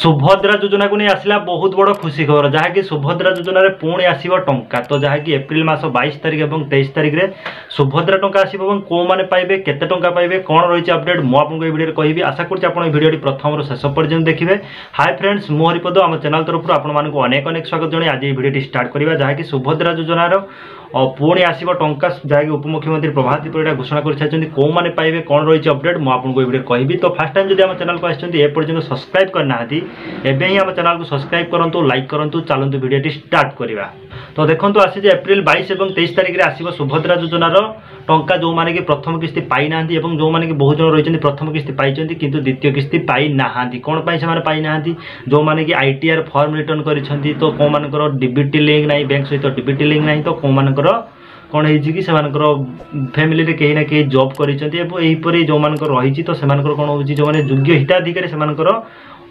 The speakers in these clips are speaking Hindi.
सुभद्रा योजना को नहीं आसला बहुत बड़ खुशी खबर जहाँकि सुभद्रा योजन पुणी आसव टंका तो जहाँकि एप्रिल मास 22 तारिख और 23 तारिख में सुभद्रा टंका आसव और कौ मैंने पाइबे केते टंका पाइबे कौन रही अपडेट मुझे भिडियो कहि आशा करुँच आप भिडियो प्रथम शेष पर्यटन देखिए। हाय फ्रेंड्स मु हरिपद आम चैनल तरफ आपको अनेक अनेक स्वागत जन आज भिडियो स्टार्ट करवा जहाँकि सुभद्रा योजनार पुणी आसव टंका जहाँकि उपमुख्यमंत्री प्रभात परिड़ा घोषणा कर कौ मैंने पाइबे कौन रही अपडेट मुझे भिडियो कहि। तो फास्ट टाइम जब आम चैनल को आपर्यंत सब्सक्राइब करना एवं ही आम चैनल को सब्सक्राइब करूँ लाइक करूँ चलतु भिडियो स्टार्ट करवा। तो देखो आसी एप्रिल 22 और 23 तारिख में आसव सुभद्रा योजनार टंका जो मैंने कि प्रथम किस्ती पाई ना और जो मैंने कि बहुत जन रही प्रथम किस्ती पाई किंतु द्वितीय किस्ती पाई ना कौन से पाई ना जो मैंने कि आईटीआर फॉर्म रिटर्न कर तो कौ मान डीबीटी लिंक ना बैंक सहित डीबीटी लिंक ना तो कौ मान कौन है फैमिली रे कहीं ना कहीं जॉब कर जो मान रही तो कौन हो जो मैंने योग्य हिताधिकारी से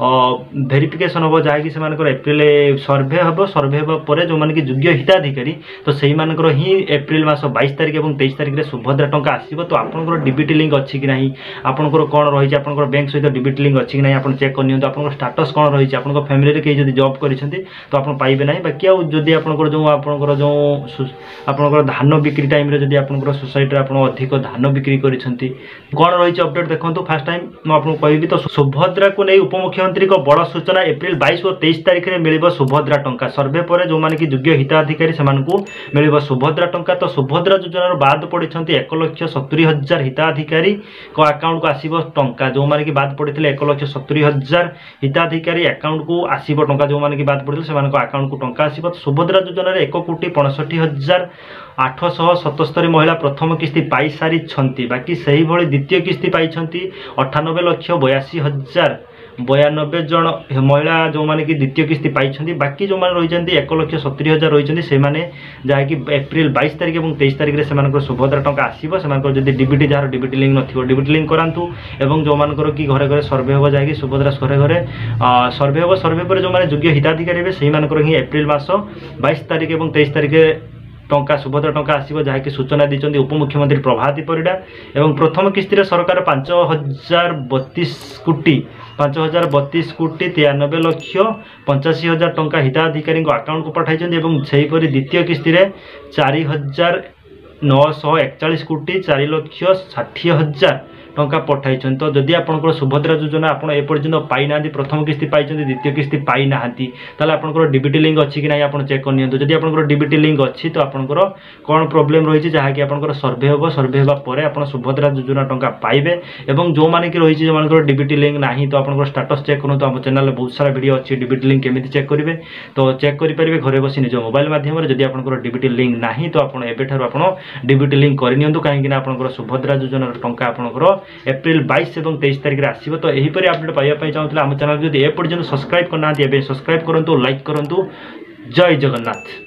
भेरिफिकेशन हम जहाँकि एप्रिल सर्भे हम सर्भे होगा जो मैंने कि योग्य हिताधिकारी तो से ही एप्रिल मास 22 तारिख और 23 तारिख में सुभद्रा टंका आसो तो आपंकर डीबीटी लिंक अच्छी कि ना आपंकर कौन रही आप बैंक सहित डीबीटी लिंक अच्छी कि ना आप चेक कर नियंतु आप स्टाटस कौन रही आप फैमिली कहीं जब जॉब कर तो आप पाइबे ना बाकी आदि आपंकर जो आपंकर जो आपंकर धान बिक्री टाइम जब आपंकर सोसाइटी आप अधिक धान बिक्री कर कौन रही अपडेट देखो फास्ट टाइम मुझे कहि। तो सुभद्रा को नहीं उपमुख्यमंत्री को बड़ सूचना एप्रिल 22 और 23 तारिख में मिल सुभद्रा टंका सर्भे पर जो मैंने कि योग्य हिताधिकारी से मिल सुभद्रा टंका। तो सुभद्रा योजन बाद पड़ी 1,70,000 हिताधिकारी को अकाउंट को आसव टंका जो मैंने कि बाद पड़ी 1,70,000 हिताधिकारी अकाउंट को आसव टंका जो मैंने कि बाद पड़ी से अकाउंट को टंका आसव। सुभद्रा योजन 1,65,877 महिला प्रथम किस्ती पाई सारी बाकी से ही द्वितीय किस्ती पाई 98,82,092 जन महिला जो मैंने कि द्वितीय किस्ती पाई बाकी जो मैंने रही 1,70,000 रही से जहाँकि एप्रिल 22 तारिख और 23 तारिख में सुभद्रा टंका आसो से डीबीटी जार डीबीटी लिंक न डीबीटी लिंक करातु और जो मान कि घरे घरे सर्भे हम जहाँकि सुभद्रा घरे घरे सर्भे हम सर्भे पर जो मैंने योग्य हिताधिकारी से ही एप्रिल मास 22 तारिख और 23 तारिख टंका सुभद्रा टंका आसो जहाँकि सूचना दी उपमुख्यमंत्री प्रभात परिड़ा और प्रथम किस्ती सरकार 5,032 कोटी 93,85,85,000 टंका हिताधिकारी अकाउंट को पठाई और द्वितीय किस्ती 4,941 कोटी 4,60,000 टंका पठाई। तो जदि आपंकर सुभद्रा योजना आप एपर्यंत पाई ना प्रथम किस्ती पाई द्वितीय किस्ती पाई ना आपंकर डीबीटी लिंक अच्छी कि ना आप चेक कर नियंतु जदि आपंकर डीबीटी लिंक अच्छी तो आपंकर कौन प्रोब्लेम रही जहाँकि आपंकर सर्भे हम सर्भे होगा आप सुभद्रा योजना टंका पाइबे और जो मैंने कि रही जो मान डीबीटी लिंक ना तो आपंकर स्टाटस चेक करूँ आम चैनल बहुत सारा वीडियो अच्छी डीबीटी लिंक केमी चेक करेंगे तो चेक करेंगे घरे बस निज मोबाइल माध्यम जदि आपंकर डीबीटी लिंक ना तो आप डीबीटी लिंक कर नियंतु कहीं आपंकर सुभद्रा योजना टंका आपंकर एप्रिल 22 और 23 तारिख में आसो। तो यहीपरि अपडेट पाइबा चाहूँगा आम चैनल जब एपर्यंत सब्सक्राइब करना सब्सक्राइब करूँ लाइक करूँ। जय जगन्नाथ।